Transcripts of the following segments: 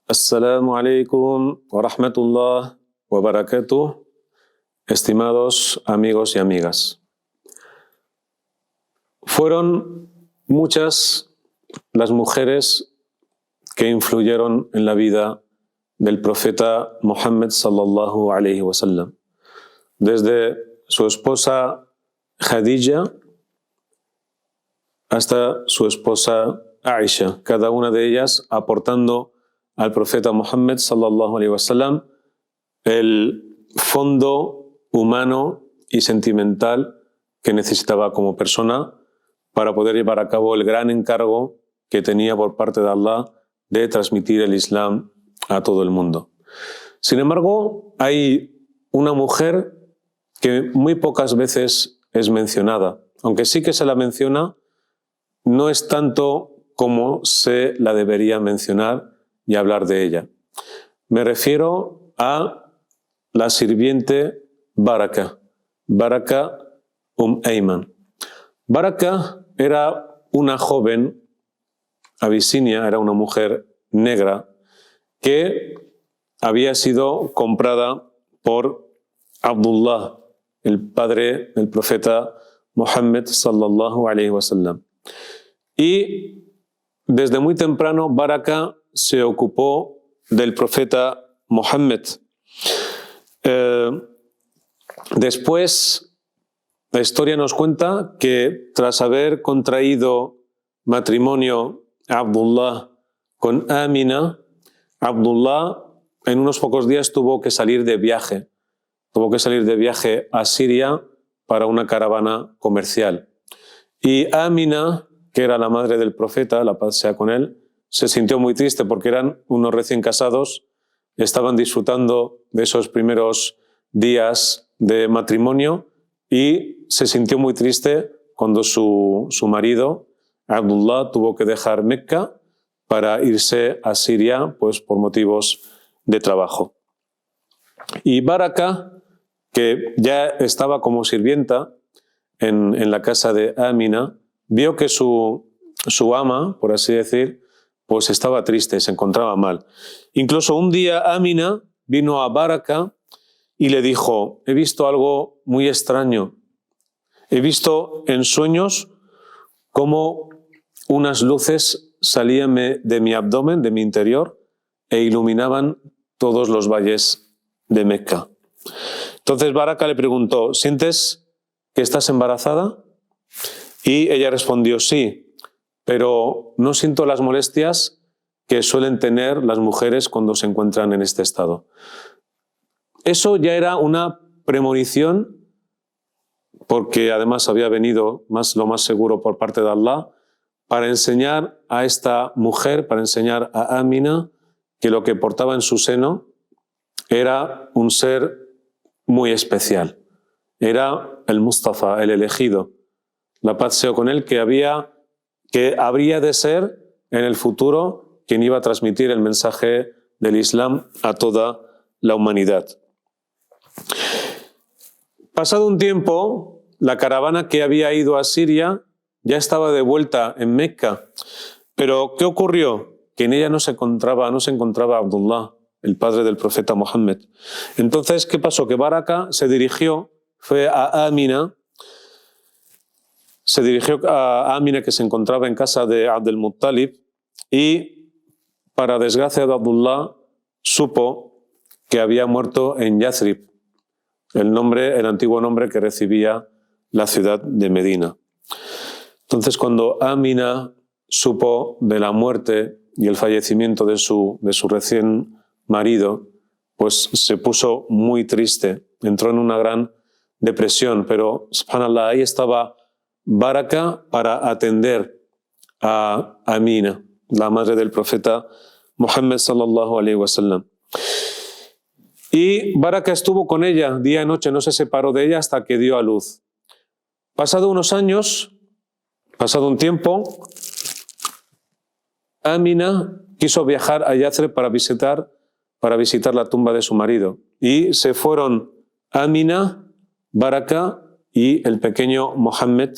Assalamu alaikum wa rahmatullah wa barakatuh, estimados amigos y amigas. Fueron muchas las mujeres que influyeron en la vida del profeta Muhammad sallallahu alaihi wasallam. Desde su esposa Khadija hasta su esposa Aisha, cada una de ellas aportando al profeta Muhammad sallallahu alaihi wasallam el fondo humano y sentimental que necesitaba como persona para poder llevar a cabo el gran encargo que tenía por parte de Allah de transmitir el Islam a todo el mundo. Sin embargo, hay una mujer que muy pocas veces es mencionada, aunque sí que se la menciona, no es tanto como se la debería mencionar y hablar de ella. Me refiero a la sirviente Baraka Ayman. Baraka era una joven abisinia, era una mujer negra que había sido comprada por Abdullah, el padre del profeta Muhammad sallallahu alaihi wasallam. Y desde muy temprano Baraka se ocupó del profeta Muhammad. Después, la historia nos cuenta que tras haber contraído matrimonio Abdullah con Amina, Abdullah en unos pocos días tuvo que salir de viaje a Siria para una caravana comercial. Y Amina, que era la madre del profeta, la paz sea con él, se sintió muy triste porque eran unos recién casados, estaban disfrutando de esos primeros días de matrimonio y se sintió muy triste cuando su marido, Abdullah, tuvo que dejar Mecca para irse a Siria, pues por motivos de trabajo. Y Baraka, que ya estaba como sirvienta en la casa de Amina, vio que su ama, por así decir, pues estaba triste, se encontraba mal. Incluso un día Amina vino a Baraka y le dijo: he visto algo muy extraño. He visto en sueños cómo unas luces salían de mi abdomen, de mi interior, e iluminaban todos los valles de Mecca. Entonces Baraka le preguntó: ¿sientes que estás embarazada? Y ella respondió: sí, pero no siento las molestias que suelen tener las mujeres cuando se encuentran en este estado. Eso ya era una premonición, porque además había venido lo más seguro por parte de Allah, para enseñar a esta mujer, para enseñar a Amina, que lo que portaba en su seno era un ser muy especial. Era el Mustafa, el elegido, la paz sea con él, que habría de ser en el futuro quien iba a transmitir el mensaje del Islam a toda la humanidad. Pasado un tiempo, la caravana que había ido a Siria ya estaba de vuelta en Mecca. Pero ¿qué ocurrió? Que en ella no se encontraba Abdullah, el padre del profeta Muhammad. Entonces, ¿qué pasó? Que Baraka fue a Amina, que se encontraba en casa de Abdul Muttalib, y para desgracia de Abdullah supo que había muerto en Yathrib, el antiguo nombre que recibía la ciudad de Medina. Entonces, cuando Amina supo de la muerte y el fallecimiento de su recién marido, pues se puso muy triste, entró en una gran depresión, pero subhanallah, ahí estaba Baraka para atender a Amina, la madre del profeta Muhammad sallallahu alaihi wasallam. Y Baraka estuvo con ella día y noche, no se separó de ella hasta que dio a luz. Pasado unos años, pasado un tiempo, Amina quiso viajar a Yathrib para visitar la tumba de su marido. Y se fueron Amina, Baraka y el pequeño Mohammed,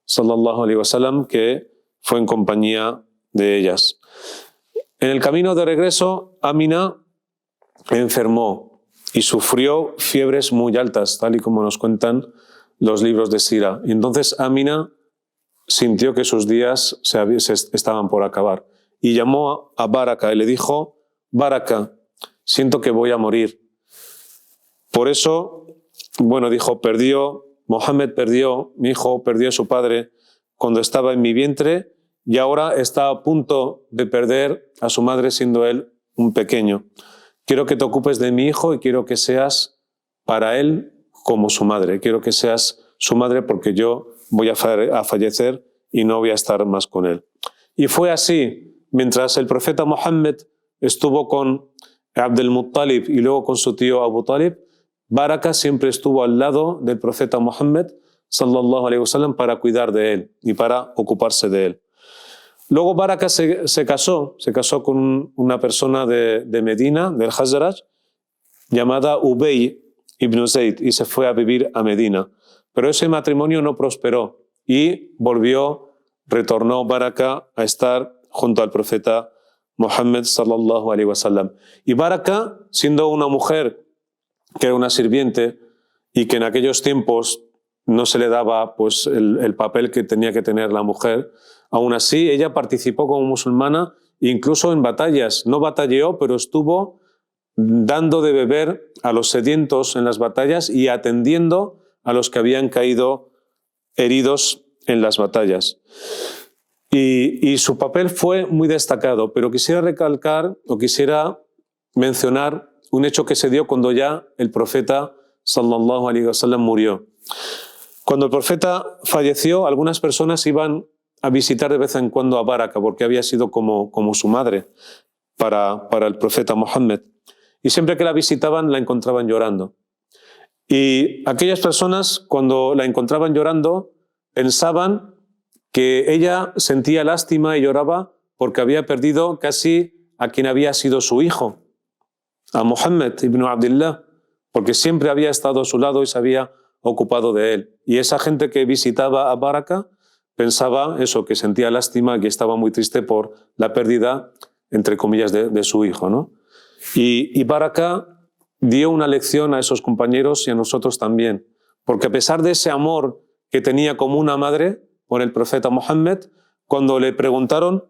sallallahu alaihi wasallam, que fue en compañía de ellas. En el camino de regreso, Amina enfermó y sufrió fiebres muy altas, tal y como nos cuentan los libros de Sira. Y entonces Amina sintió que sus días se estaban por acabar y llamó a Baraka y le dijo: Baraka, siento que voy a morir. Por eso, dijo, Mohammed perdió, mi hijo perdió a su padre cuando estaba en mi vientre y ahora está a punto de perder a su madre siendo él un pequeño. Quiero que te ocupes de mi hijo y quiero que seas para él como su madre. Quiero que seas su madre porque yo voy a fallecer y no voy a estar más con él. Y fue así, mientras el profeta Mohammed estuvo con Abdel Muttalib y luego con su tío Abu Talib, Baraka siempre estuvo al lado del profeta Mohammed, sallallahu alaihi wasallam, para cuidar de él y para ocuparse de él. Luego Baraka se casó con una persona de Medina, del Hazraj, llamada Ubay ibn Zayd, y se fue a vivir a Medina. Pero ese matrimonio no prosperó y retornó Baraka a estar junto al profeta Mohammed, sallallahu alaihi wasallam. Y Baraka, siendo una mujer que era una sirviente y que en aquellos tiempos no se le daba pues, el papel que tenía que tener la mujer, aún así ella participó como musulmana incluso en batallas. No batalló, pero estuvo dando de beber a los sedientos en las batallas y atendiendo a los que habían caído heridos en las batallas. Y su papel fue muy destacado, pero quisiera recalcar o quisiera mencionar un hecho que se dio cuando ya el profeta sallallahu alaihi wasallam murió. Cuando el profeta falleció, algunas personas iban a visitar de vez en cuando a Baraka porque había sido como su madre para el profeta Mohammed. Y siempre que la visitaban, la encontraban llorando. Y aquellas personas, cuando la encontraban llorando, pensaban que ella sentía lástima y lloraba porque había perdido casi a quien había sido su hijo, a Mohammed ibn Abdillah, porque siempre había estado a su lado y se había ocupado de él. Y esa gente que visitaba a Baraka pensaba eso, que sentía lástima, que estaba muy triste por la pérdida, entre comillas, de su hijo, ¿no? Y Baraka dio una lección a esos compañeros y a nosotros también, porque a pesar de ese amor que tenía como una madre por el profeta Mohammed, cuando le preguntaron,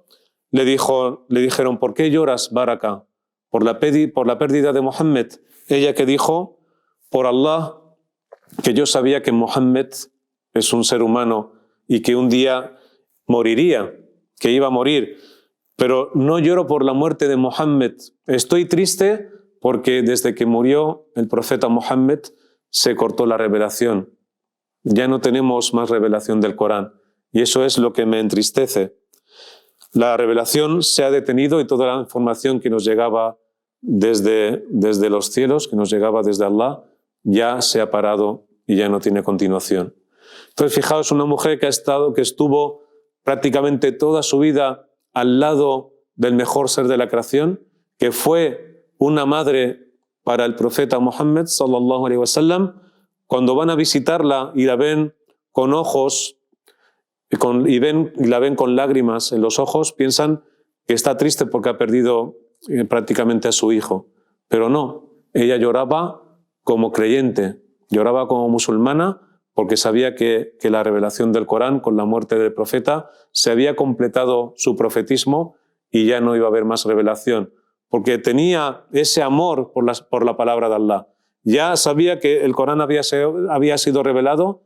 le dijeron: ¿por qué lloras, Baraka? ¿Por la pérdida de Mohammed? Ella que dijo: por Allah, que yo sabía que Mohammed es un ser humano y que un día moriría, que iba a morir, pero no lloro por la muerte de Mohammed. Estoy triste porque desde que murió el profeta Mohammed se cortó la revelación. Ya no tenemos más revelación del Corán y eso es lo que me entristece. La revelación se ha detenido y toda la información que nos llegaba desde los cielos, que nos llegaba desde Allah, ya se ha parado y ya no tiene continuación. Entonces, fijaos, una mujer que estuvo prácticamente toda su vida al lado del mejor ser de la creación, que fue una madre para el profeta Mohammed, sallallahu alaihi wasallam, cuando van a visitarla y la ven con ojos y la ven con lágrimas en los ojos, piensan que está triste porque ha perdido prácticamente a su hijo. Pero no, ella lloraba como creyente, lloraba como musulmana, porque sabía que la revelación del Corán, con la muerte del profeta, se había completado su profetismo y ya no iba a haber más revelación, porque tenía ese amor por la palabra de Allah. Ya sabía que el Corán había sido revelado,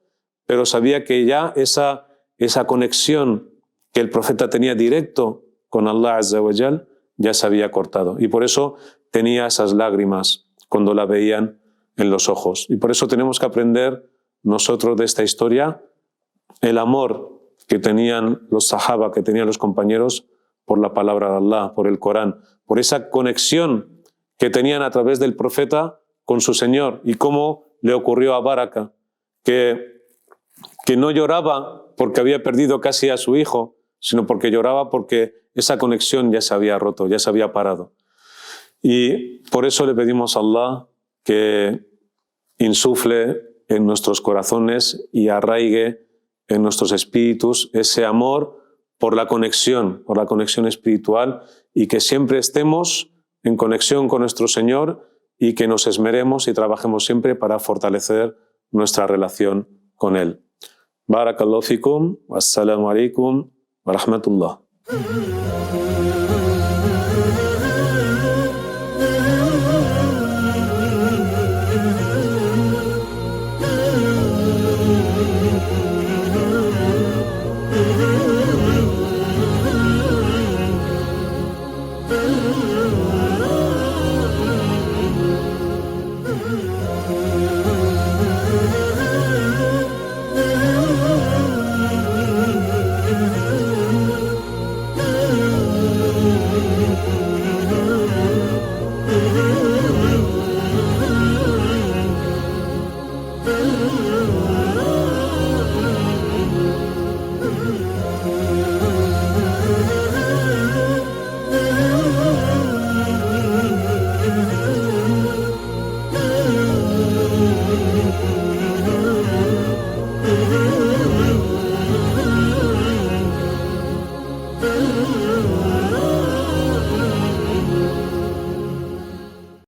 pero sabía que ya esa conexión que el profeta tenía directo con Allah Azza wa Jal ya se había cortado. Y por eso tenía esas lágrimas cuando la veían en los ojos. Y por eso tenemos que aprender nosotros de esta historia el amor que tenían los sahaba, que tenían los compañeros por la palabra de Allah, por el Corán, por esa conexión que tenían a través del profeta con su Señor, y cómo le ocurrió a Baraka, que no lloraba porque había perdido casi a su hijo, sino porque lloraba porque esa conexión ya se había roto, ya se había parado. Y por eso le pedimos a Allah que insufle en nuestros corazones y arraigue en nuestros espíritus ese amor por la conexión espiritual, y que siempre estemos en conexión con nuestro Señor y que nos esmeremos y trabajemos siempre para fortalecer nuestra relación con Él. Barakallahu fikum, wassalamu alaikum wa rahmatullah.